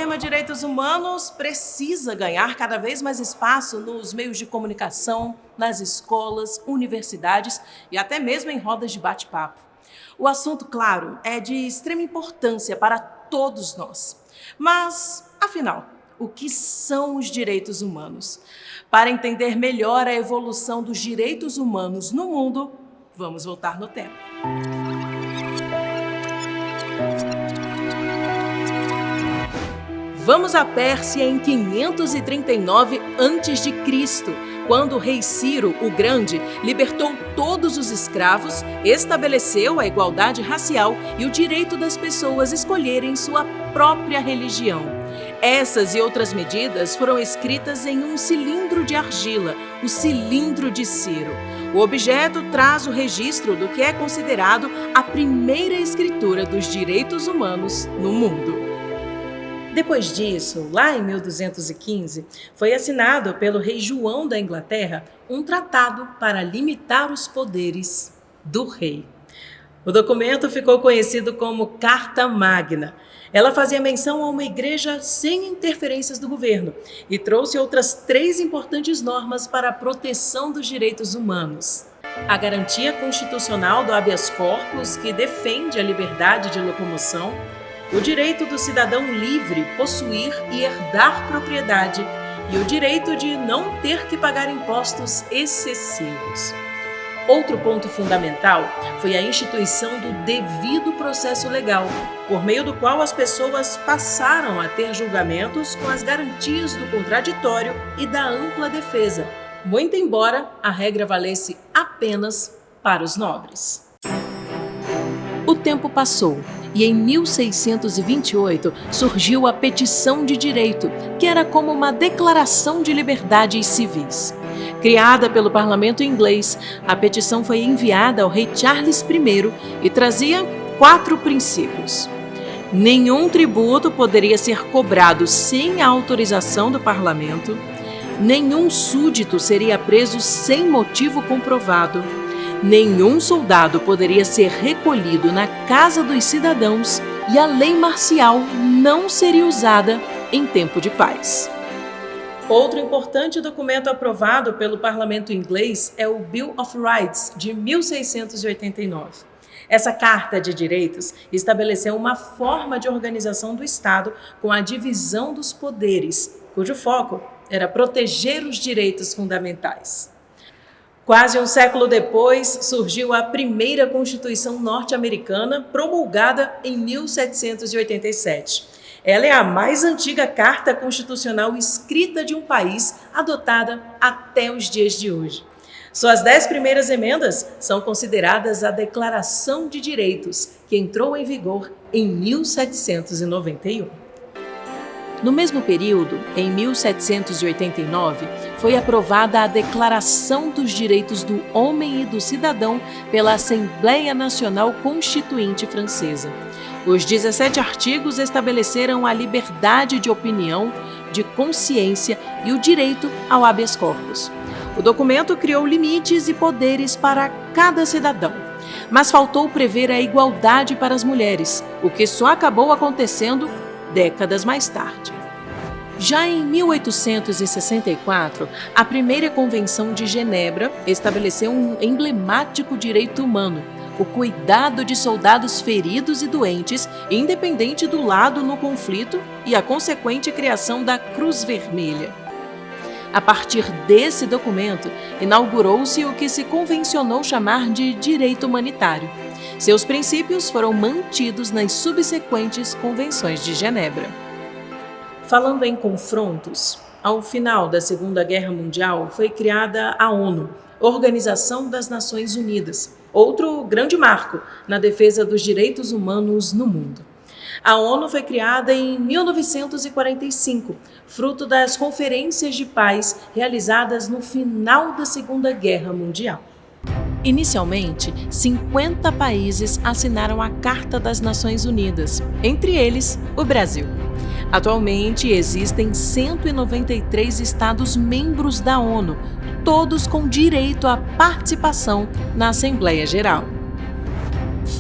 tema direitos humanos precisa ganhar cada vez mais espaço nos meios de comunicação, nas escolas, universidades e até mesmo em rodas de bate-papo. O assunto, claro, é de extrema importância para todos nós. Mas, afinal, o que são os direitos humanos? Para entender melhor a evolução dos direitos humanos no mundo, vamos voltar no tempo. Vamos à Pérsia em 539 a.C., quando o rei Ciro, o Grande, libertou todos os escravos, estabeleceu a igualdade racial e o direito das pessoas escolherem sua própria religião. Essas e outras medidas foram escritas em um cilindro de argila, o cilindro de Ciro. O objeto traz o registro do que é considerado a primeira escritura dos direitos humanos no mundo. Depois disso, lá em 1215, foi assinado pelo rei João da Inglaterra um tratado para limitar os poderes do rei. O documento ficou conhecido como Carta Magna. Ela fazia menção a uma igreja sem interferências do governo e trouxe outras 3 importantes normas para a proteção dos direitos humanos. A garantia constitucional do habeas corpus, que defende a liberdade de locomoção, o direito do cidadão livre possuir e herdar propriedade e o direito de não ter que pagar impostos excessivos. Outro ponto fundamental foi a instituição do devido processo legal, por meio do qual as pessoas passaram a ter julgamentos com as garantias do contraditório e da ampla defesa, muito embora a regra valesse apenas para os nobres. O tempo passou e em 1628 surgiu a Petição de Direito, que era como uma declaração de liberdades civis. Criada pelo parlamento inglês, a petição foi enviada ao rei Charles I e trazia 4 princípios. Nenhum tributo poderia ser cobrado sem a autorização do parlamento, nenhum súdito seria preso sem motivo comprovado, nenhum soldado poderia ser recolhido na casa dos cidadãos e a lei marcial não seria usada em tempo de paz. Outro importante documento aprovado pelo parlamento inglês é o Bill of Rights, de 1689. Essa Carta de Direitos estabeleceu uma forma de organização do Estado com a divisão dos poderes, cujo foco era proteger os direitos fundamentais. Quase um século depois, surgiu a primeira Constituição norte-americana, promulgada em 1787. Ela é a mais antiga carta constitucional escrita de um país, adotada até os dias de hoje. Suas 10 primeiras emendas são consideradas a Declaração de Direitos, que entrou em vigor em 1791. No mesmo período, em 1789, foi aprovada a Declaração dos Direitos do Homem e do Cidadão pela Assembleia Nacional Constituinte Francesa. Os 17 artigos estabeleceram a liberdade de opinião, de consciência e o direito ao habeas corpus. O documento criou limites e poderes para cada cidadão, mas faltou prever a igualdade para as mulheres, o que só acabou acontecendo décadas mais tarde. Já em 1864, a primeira Convenção de Genebra estabeleceu um emblemático direito humano, o cuidado de soldados feridos e doentes, independente do lado no conflito, e a consequente criação da Cruz Vermelha. A partir desse documento, inaugurou-se o que se convencionou chamar de direito humanitário. Seus princípios foram mantidos nas subsequentes Convenções de Genebra. Falando em confrontos, ao final da Segunda Guerra Mundial foi criada a ONU, Organização das Nações Unidas, outro grande marco na defesa dos direitos humanos no mundo. A ONU foi criada em 1945, fruto das conferências de paz realizadas no final da Segunda Guerra Mundial. Inicialmente, 50 países assinaram a Carta das Nações Unidas, entre eles o Brasil. Atualmente, existem 193 Estados-membros da ONU, todos com direito à participação na Assembleia Geral.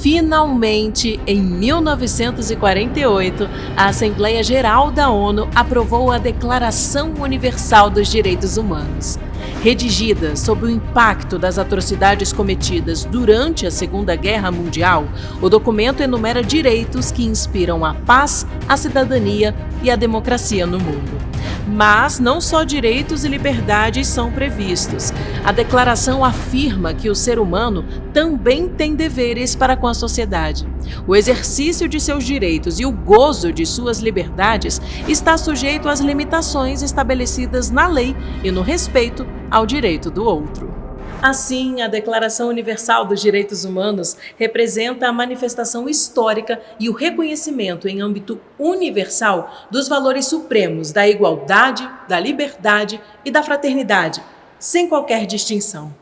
Finalmente, em 1948, a Assembleia Geral da ONU aprovou a Declaração Universal dos Direitos Humanos. Redigida sob o impacto das atrocidades cometidas durante a Segunda Guerra Mundial, o documento enumera direitos que inspiram a paz, a cidadania e a democracia no mundo. Mas não só direitos e liberdades são previstos. A declaração afirma que o ser humano também tem deveres para com a sociedade. O exercício de seus direitos e o gozo de suas liberdades está sujeito às limitações estabelecidas na lei e no respeito ao direito do outro. Assim, a Declaração Universal dos Direitos Humanos representa a manifestação histórica e o reconhecimento em âmbito universal dos valores supremos da igualdade, da liberdade e da fraternidade, sem qualquer distinção.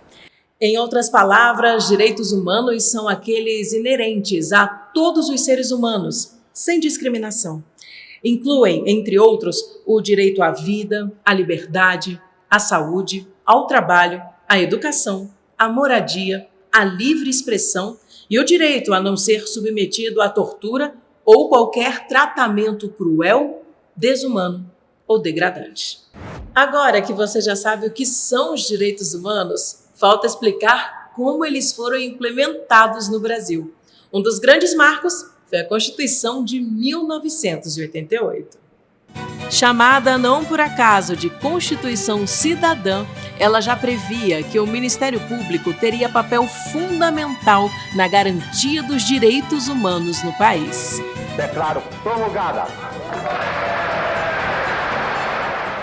Em outras palavras, direitos humanos são aqueles inerentes a todos os seres humanos, sem discriminação. Incluem, entre outros, o direito à vida, à liberdade, à saúde, ao trabalho, à educação, à moradia, à livre expressão e o direito a não ser submetido à tortura ou qualquer tratamento cruel, desumano ou degradante. Agora que você já sabe o que são os direitos humanos, falta explicar como eles foram implementados no Brasil. Um dos grandes marcos foi a Constituição de 1988. Chamada não por acaso de Constituição Cidadã, ela já previa que o Ministério Público teria papel fundamental na garantia dos direitos humanos no país. Declaro promulgada.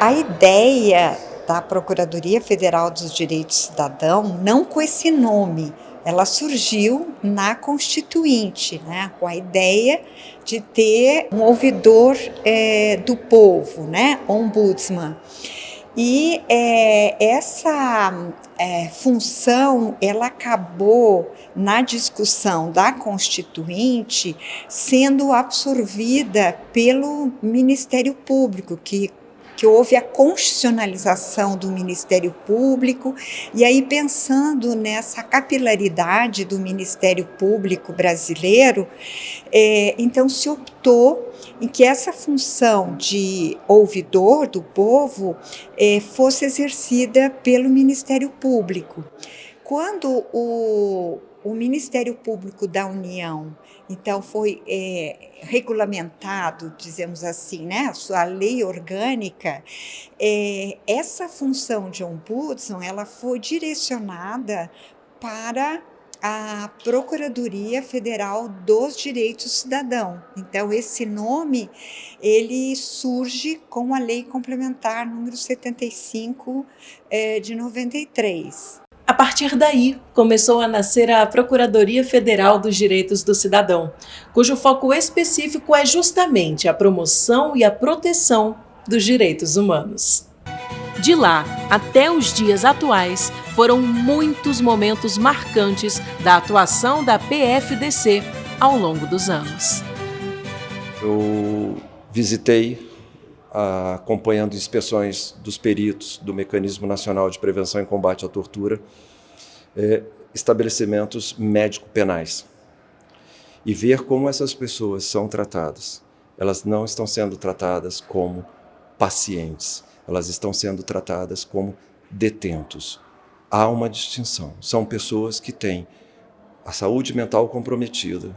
A ideia da Procuradoria Federal dos Direitos do Cidadão, não com esse nome, ela surgiu na Constituinte, né, com a ideia de ter um ouvidor do povo, né, ombudsman. E essa função, ela acabou, na discussão da Constituinte, sendo absorvida pelo Ministério Público, que houve a constitucionalização do Ministério Público, e aí pensando nessa capilaridade do Ministério Público brasileiro, então se optou em que essa função de ouvidor do povo fosse exercida pelo Ministério Público. Quando o Ministério Público da União, então, foi regulamentado, dizemos assim, né, a sua lei orgânica, essa função de ombudsman, ela foi direcionada para a Procuradoria Federal dos Direitos do Cidadão. Então, esse nome, ele surge com a Lei Complementar número 75 de 93. A partir daí, começou a nascer a Procuradoria Federal dos Direitos do Cidadão, cujo foco específico é justamente a promoção e a proteção dos direitos humanos. De lá até os dias atuais, foram muitos momentos marcantes da atuação da PFDC ao longo dos anos. Eu visitei, acompanhando inspeções dos peritos do Mecanismo Nacional de Prevenção e Combate à Tortura, estabelecimentos médico-penais, e ver como essas pessoas são tratadas. Elas não estão sendo tratadas como pacientes, elas estão sendo tratadas como detentos. Há uma distinção. São pessoas que têm a saúde mental comprometida,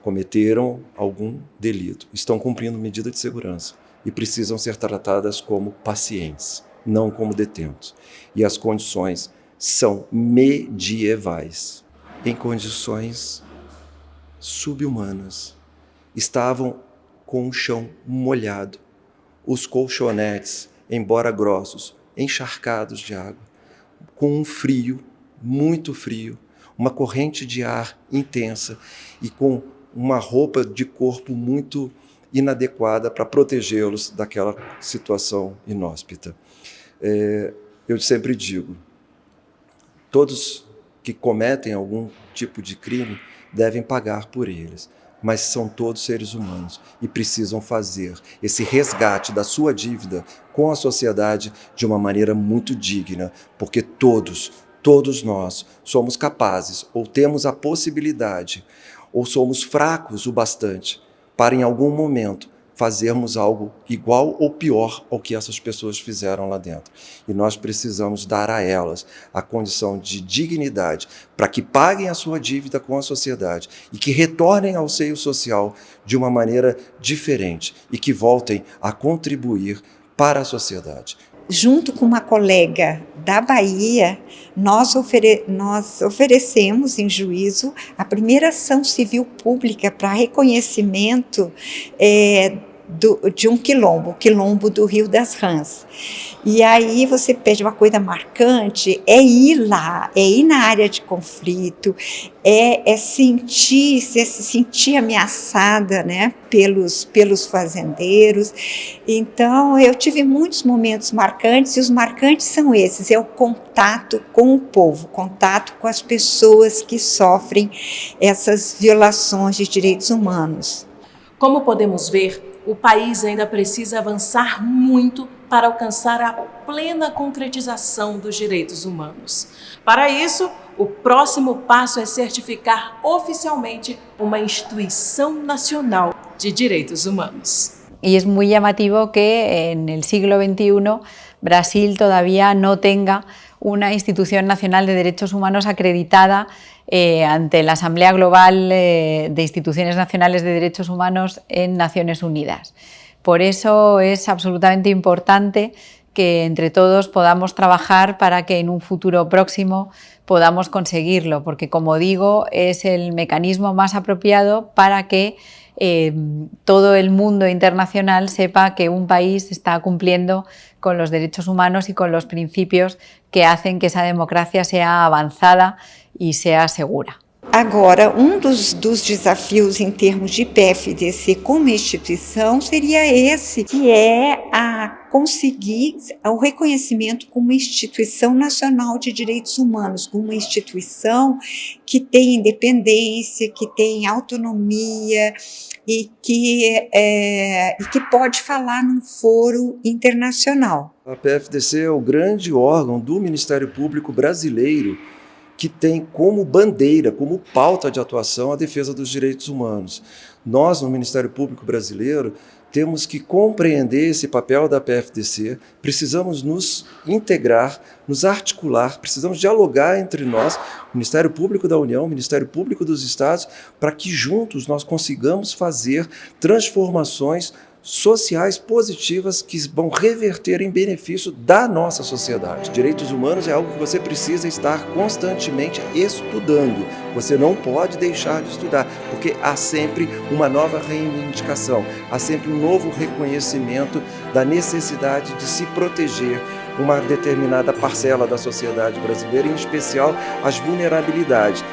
cometeram algum delito, estão cumprindo medida de segurança e precisam ser tratadas como pacientes, não como detentos. E as condições são medievais, em condições subhumanas. Estavam com o chão molhado, os colchonetes, embora grossos, encharcados de água, com um frio, muito frio, uma corrente de ar intensa e com uma roupa de corpo muito inadequada para protegê-los daquela situação inóspita. Eu sempre digo, todos que cometem algum tipo de crime devem pagar por eles, mas são todos seres humanos e precisam fazer esse resgate da sua dívida com a sociedade de uma maneira muito digna, porque todos nós somos capazes ou temos a possibilidade ou somos fracos o bastante para, em algum momento, fazermos algo igual ou pior ao que essas pessoas fizeram lá dentro. E nós precisamos dar a elas a condição de dignidade para que paguem a sua dívida com a sociedade e que retornem ao seio social de uma maneira diferente e que voltem a contribuir para a sociedade. Junto com uma colega da Bahia, nós oferecemos em juízo a primeira ação civil pública para reconhecimento de um quilombo, o quilombo do Rio das Rãs. E aí você pede uma coisa marcante, é ir lá, é ir na área de conflito, se sentir ameaçada, né, pelos fazendeiros. Então, eu tive muitos momentos marcantes, e os marcantes são esses, é o contato com o povo, contato com as pessoas que sofrem essas violações de direitos humanos. Como podemos ver, o país ainda precisa avançar muito para alcançar a plena concretização dos direitos humanos. Para isso, o próximo passo é certificar oficialmente uma instituição nacional de direitos humanos. Y es muy llamativo que en el siglo XXI Brasil todavía no tenga una institución nacional de derechos humanos acreditada ante la Asamblea Global de Instituciones Nacionales de Derechos Humanos en Naciones Unidas. Por eso es absolutamente importante que entre todos podamos trabajar para que en un futuro próximo podamos conseguirlo, porque, como digo, es el mecanismo más apropiado para que todo el mundo internacional sepa que un país está cumpliendo con los derechos humanos y con los principios que hacen que esa democracia sea avanzada y sea segura. Agora, dos desafios em termos de PFDC como instituição seria esse, que é a conseguir o reconhecimento como instituição nacional de direitos humanos, como uma instituição que tem independência, que tem autonomia e que pode falar num foro internacional. A PFDC é o grande órgão do Ministério Público brasileiro que tem como bandeira, como pauta de atuação a defesa dos direitos humanos. Nós, no Ministério Público brasileiro, temos que compreender esse papel da PFDC, precisamos nos integrar, nos articular, precisamos dialogar entre nós, o Ministério Público da União, o Ministério Público dos Estados, para que juntos nós consigamos fazer transformações sociais positivas que vão reverter em benefício da nossa sociedade. Direitos humanos é algo que você precisa estar constantemente estudando. Você não pode deixar de estudar, porque há sempre uma nova reivindicação, há sempre um novo reconhecimento da necessidade de se proteger uma determinada parcela da sociedade brasileira, em especial as vulnerabilidades.